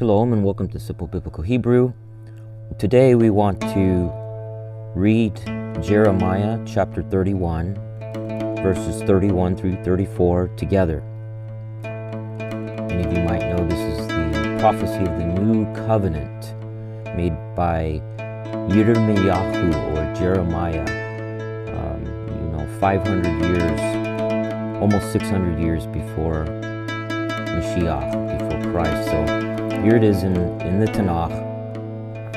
Shalom and welcome to Simple Biblical Hebrew. Today we want to read Jeremiah chapter 31, verses 31 through 34 together. Many of you might know this is the prophecy of the new covenant made by Yirmiyahu or Jeremiah, 500 years, almost 600 years before Mashiach, before Christ. So here it is in the Tanach,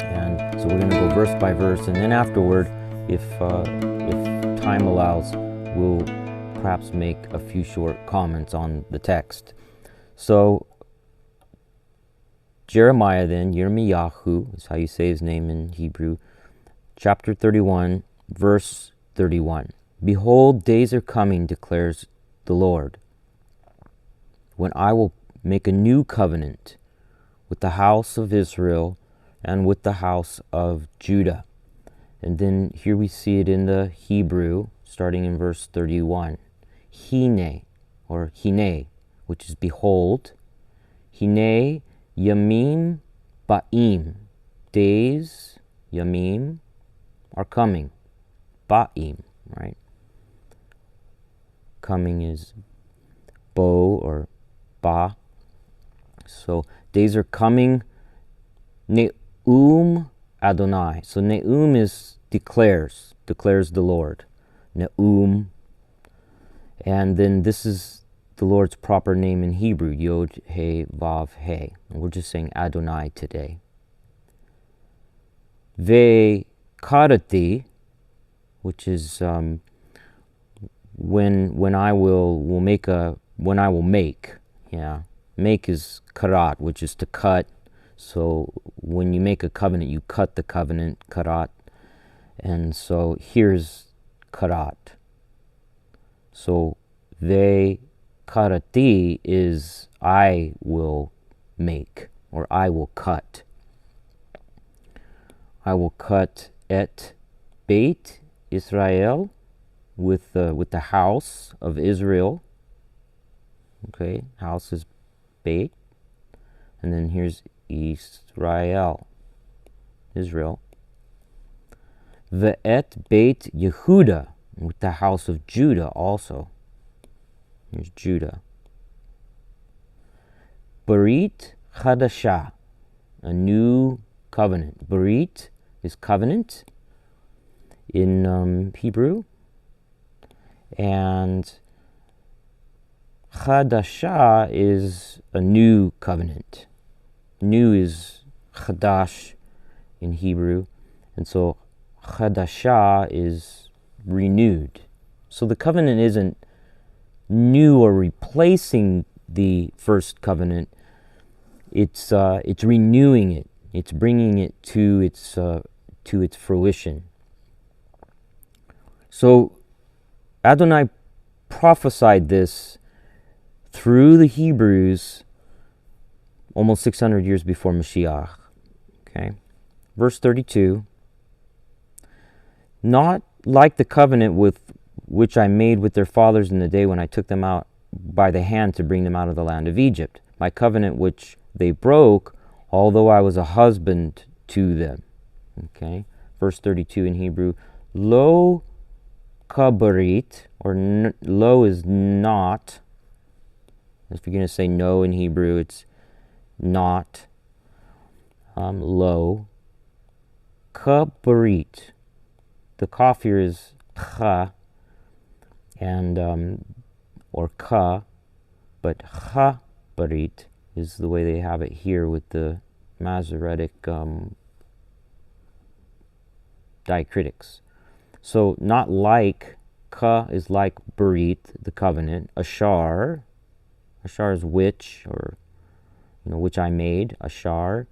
and so we're going to go verse by verse, and then afterward, if time allows, we'll perhaps make a few short comments on the text. So Jeremiah then, Yirmiyahu is how you say his name in Hebrew, chapter 31, verse 31. Behold, days are coming, declares the Lord, when I will make a new covenant with the house of Israel and with the house of Judah. And then here we see it in the Hebrew, starting in verse 31. Hine, or hine, which is behold. Hine, yamim, ba'im. Days, yamim, are coming. Ba'im, right? Coming is bo or ba. So days are coming. Ne'um Adonai. So Ne'um is declares the Lord. Ne'um. And then this is the Lord's proper name in Hebrew, Yod He Vav He. And we're just saying Adonai today. Ve karati, which is when I will make. Yeah. Make is karat, which is to cut. So when you make a covenant, you cut the covenant, karat. And so here's karat. So ve karati is I will make, or I will cut. I will cut et Beit Israel with the house of Israel. Okay, house is Beit, and then here's Israel. Ve'et Beit Yehuda, with the house of Judah also. Here's Judah. Berit Chadashah, a new covenant. Berit is covenant in Hebrew, and Chadashah is a new covenant. New is Chadash in Hebrew, and so Chadashah is renewed. So the covenant isn't new or replacing the first covenant. It's renewing it. It's bringing it to its fruition. So Adonai prophesied this through the Hebrews almost 600 years before Mashiach. Okay. Verse 32. Not like the covenant with which I made with their fathers in the day when I took them out by the hand to bring them out of the land of Egypt. My covenant which they broke, although I was a husband to them. Okay. Verse 32 in Hebrew. Lo kabarit, or lo is not. If you're going to say no in Hebrew, it's not. Lo. Kabarit. The kaf here is cha, and or ka, but chabarit is the way they have it here with the Masoretic diacritics. So not like, ka is like berit, the covenant. Ashar is which, or which I made. Ashar.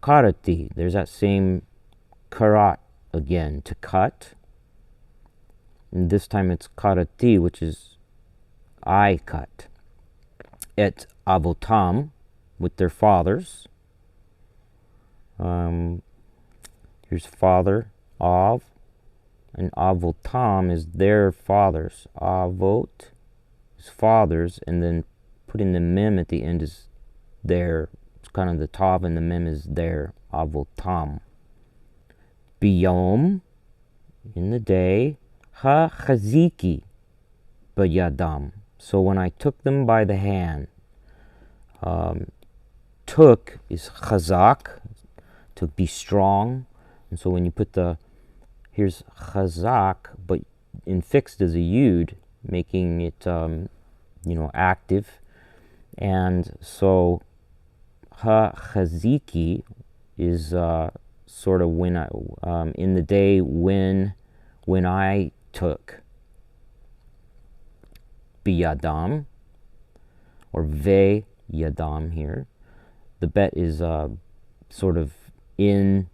Karati, there's that same karat again, to cut. And this time it's karati, which is I cut. Et avotam, with their fathers. Here's father, av, and avotam is their fathers. Avot is fathers, and then putting the mem at the end is their It's kind of the tav and the mem is there. Avotam. Biyom, in the day. Ha chaziki bayadam. So when I took them by the hand. Took is chazak, to be strong. And so when you put here's chazak, but infixed as a yud, making it, active. And so ha chaziki is sort of when I, in the day when I took. Biyadam, or ve yadam here. The bet is sort of in,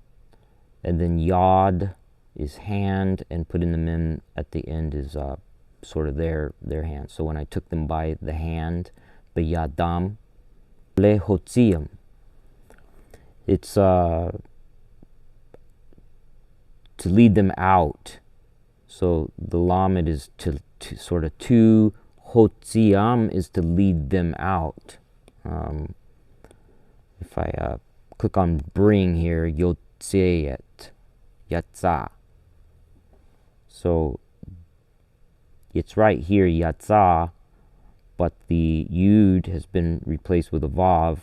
and then yad is hand, and put in the mem at the end is sort of their hand. So when I took them by the hand, biyadam, lehotziam. It's to lead them out. So the lamed is to sort of to, hotziam is to lead them out. If I click on bring here, yotzeyet, yatza. So it's right here, yatza, but the yud has been replaced with a vav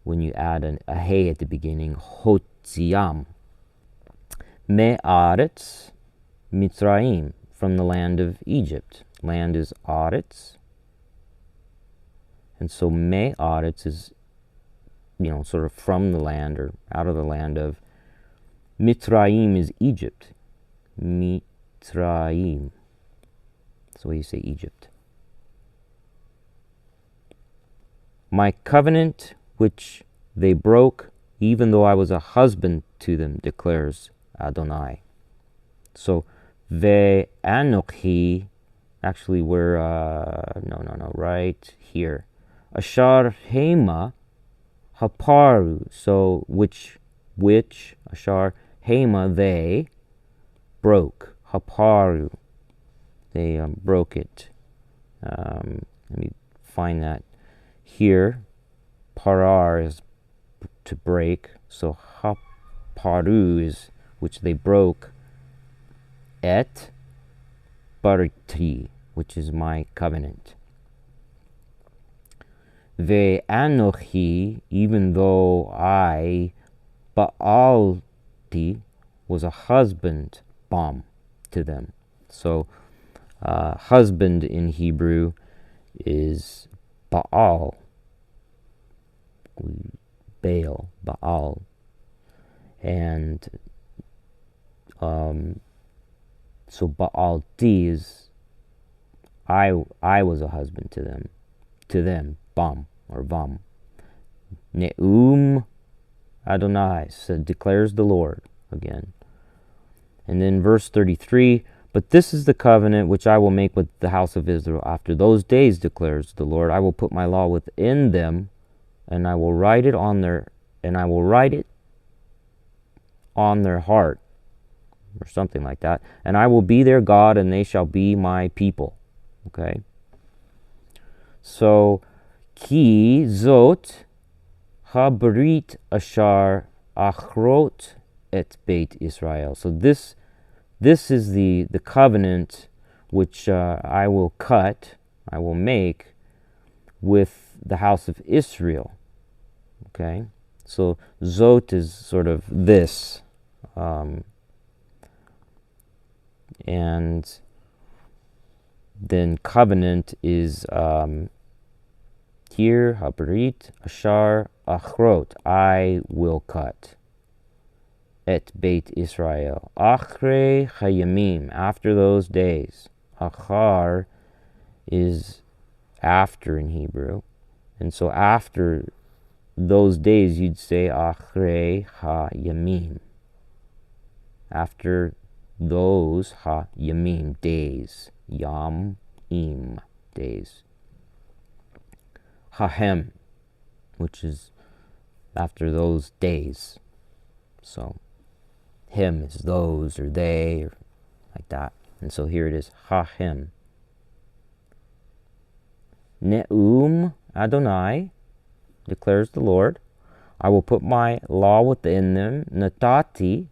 when you add a hey at the beginning, hotziam. Me'aretz Mitzrayim, from the land of Egypt. Land is Aretz. And so Me'aretz is, sort of from the land or out of the land of. Mitzrayim is Egypt. Mitzrayim. That's the way you say Egypt. My covenant which they broke, even though I was a husband to them, declares Adonai. So, ve'anochi, actually we're, right here. Ashar hema haparu, so which, ashar hema, they broke, haparu, they broke it. Let me find that here. Parar is to break, so haparu is which they broke. Et barti, which is my covenant. Ve'anochi, even though I, ba'alti, was a husband to them. So husband in Hebrew is Baal. Baal. And so Baalti is I was a husband to them, Bam or Vam. Ne'um Adonai, so declares the Lord again. And then verse 33, but this is the covenant which I will make with the house of Israel after those days, declares the Lord. I will put my law within them, and I will write it on their heart, or something like that. And I will be their God, and they shall be my people. Okay. So, ki zot habrit ashar achrot et Beit Israel. So this is the covenant which I will make with the house of Israel. Okay, so zot is sort of this, and then covenant is here, habrit ashar achrot, I will cut. Et Beit Israel. Achre hayamim, after those days. Achar is after in Hebrew. And so after those days, you'd say Achre hayamim. After those hayamim, days. Yam, im, days. Hahem, which is after those days. So him is those or they or like that. And so here it is, ha-him. Ne'um Adonai, declares the Lord, I will put my law within them. Natati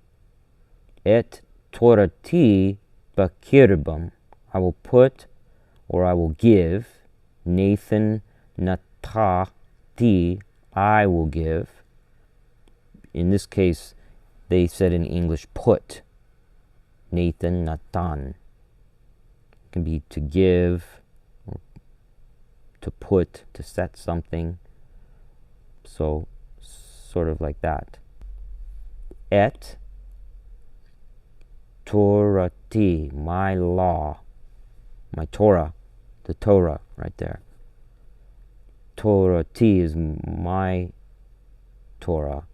et torati bakirbam. I will put, or I will give. Nathan natati, I will give. In this case, they said in English, put. Nathan natan. It can be to give, or to put, to set something. So, sort of like that. Et torati, my law, my Torah, the Torah right there. Torati is my Torah.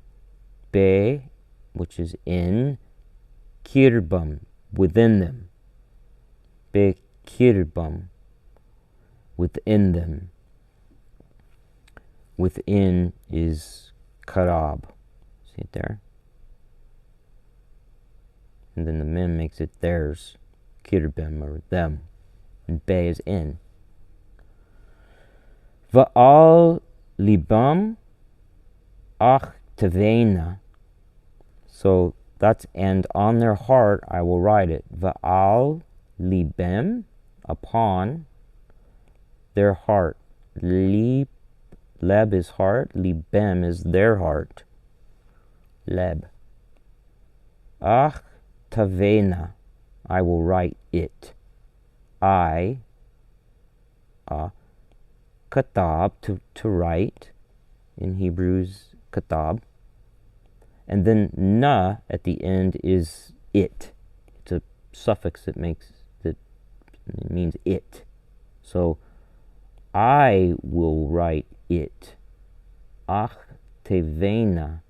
Be, which is in, kirbam, within them. Be kirbam, within them. Within is karab. See it there? And then the mem makes it theirs. Kirbim, or them. And be is in. Va'al libam ach tevena. So that's, and on their heart I will write it. Va'al libem, upon their heart. Leb is heart. Libem is their heart. Leb. Ach tavena, I will write it. I, katab, to write. In Hebrews, katab. And then na at the end is it. It's a suffix that it means it. So I will write it. Ach tevena.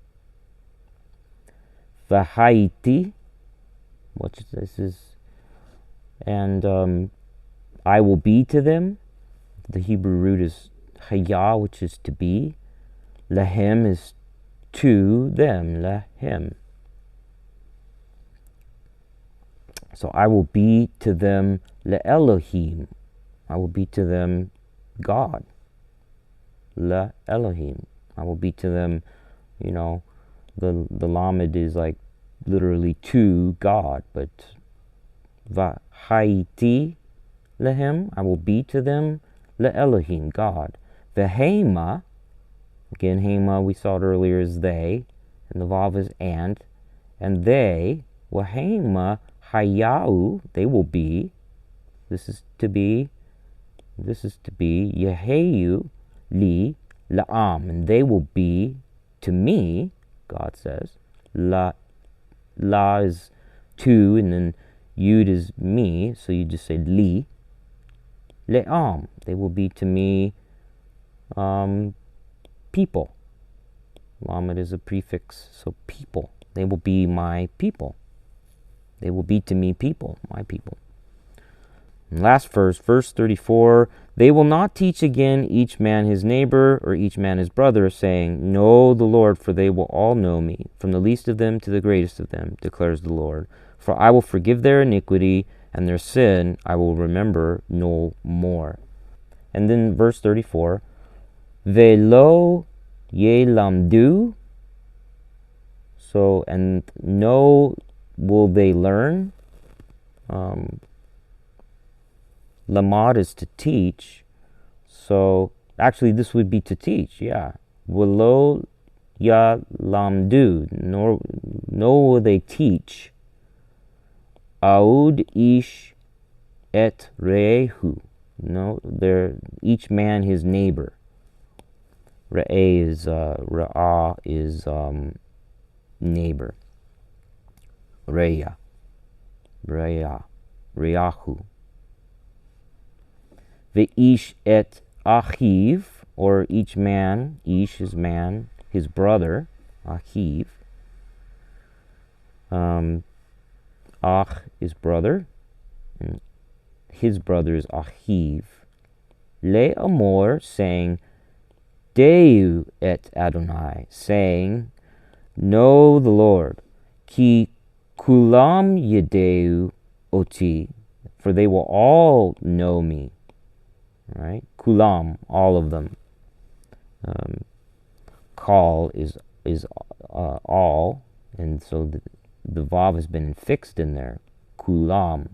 Vahaiti, which this is, and I will be to them. The Hebrew root is haya, which is to be. Lahem is to them. Lahem. So I will be to them le'elohim. I will be to them God. Le'elohim. I will be to them, the lamed is like literally to God, but Vahaiti lehem, I will be to them le'elohim, God. Vehema, again, hema, we saw it earlier, is they, and the vav is and they, wahema hayau, they will be, this is to be, yeheyu li la'am, and they will be to me, God says. La is to, and then yud is me, so you just say li. Le'am, they will be to me people. Lamed is a prefix, so people. They will be my people. They will be to me people, my people. And last verse 34, they will not teach again each man his neighbor or each man his brother, saying, know the Lord, for they will all know me, from the least of them to the greatest of them, declares the Lord. For I will forgive their iniquity, and their sin I will remember no more. And then verse 34, Velo yelamdu, so, and no will they learn. Lamad is to teach. So actually this would be to teach, yeah. Velo ya lamdu, nor will they teach. Aud ish et rehu. No, they're each man his neighbor. Re'eh is ra'ah is neighbor. Re'ah. Re'ahu. Ve'ish et achiv, or each man, ish is man, his brother, achiv. Ach is brother, and his brother is achiv. Le amor, saying, Deu et Adonai, saying, know the Lord. Ki kulam yedeu oti, for they will all know me. Right? Kulam, all of them. Kal is is all, and so the vav has been fixed in there. Kulam.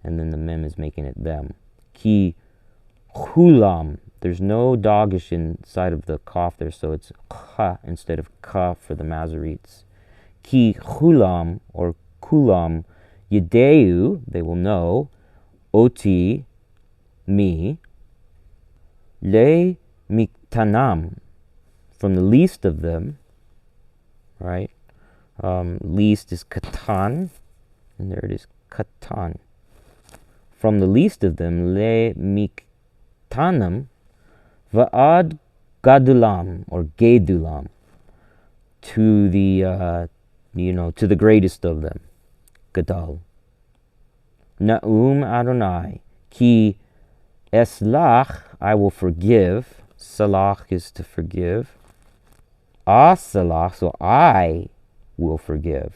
And then the mem is making it them. Ki chulam. There's no dogish inside of the kaf there, so it's kha instead of ka for the Masoretes. Ki chulam, or kulam, yedeu, they will know, oti, me, le miktanam, from the least of them, right? Least is katan, and there it is, katan. From the least of them, le miktanam, va'ad gadulam, or gedulam, to the, to the greatest of them, gadal. Na'um Adonai, ki eslach, I will forgive. Salach is to forgive. Asalach, so I will forgive.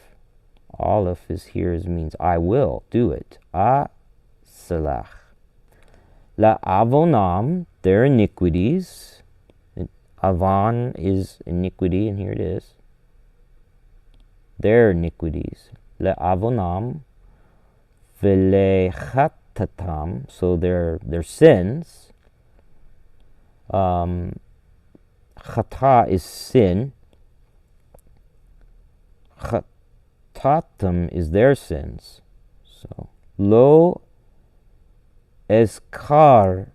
Aleph is here means I will do it. Asalach. La avonam, their iniquities. Avon is iniquity, and here it is. Their iniquities. La avonam, vele chatatam, so their sins. Chata is sin. Chatatam is their sins. So lo eskar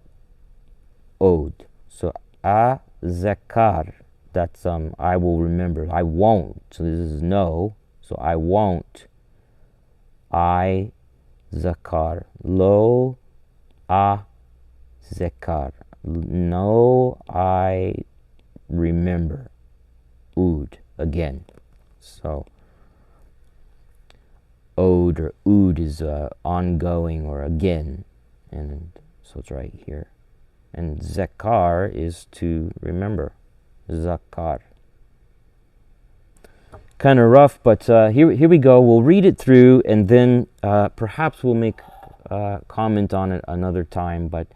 od. So a zakar. That's I will remember. I won't. So this is no. So I won't. I zakar. Lo a zakar. No, I remember. Ood again. So od or ood is ongoing or again, and so it's right here. And zakar is to remember. Zakar. Kind of rough, but here we go. We'll read it through, and then perhaps we'll make comment on it another time. But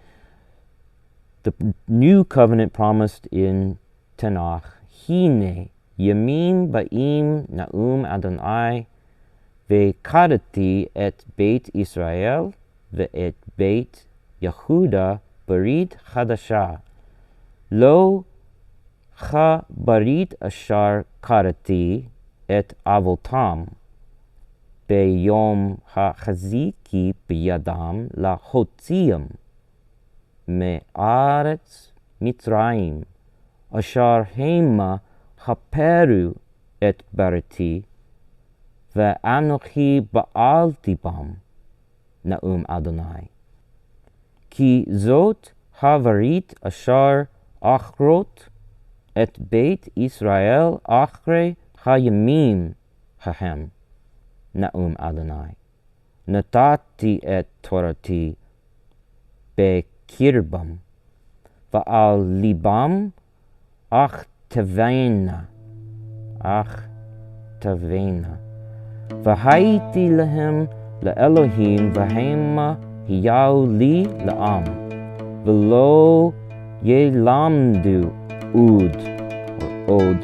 the new covenant promised in Tanach, Hine, Yamim Ba'im Na'um Adonai, Ve'karati et Beit Israel, Ve'et Beit Yehuda Barit Chadasha, Lo Cha Barit Ashar Karati et Avotam, Be'yom HaChaziki B'yadam La Hotziam, Me'aretz Mitzrayim, Ashar Hema Haperu et Barati, Ve'anochi Ba'alti Bam, Na'um Adonai. Ki Zot Havarit Ashar Achrot et Beit Israel Achre Hayamim Hahem, Na'um Adonai. Natati et Torati Bekirbam, Va'al Libam Ach Tavena, V'haiti lehem le'elohim v'hema hiyau li la'am, v'lo yelamdu ud, or od,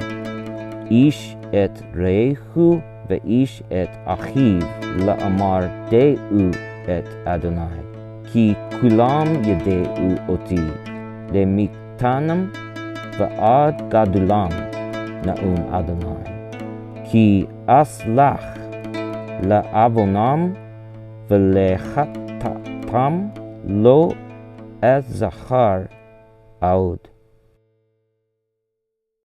ish et rehu ve'ish et achiv la'amar de'u et Adonai, ki kulam yedeu oti, le'miktanam va'ad gadulam, Na'um Adonai. Ki aslach la'avonam v'lechatam lo ez zachar aud.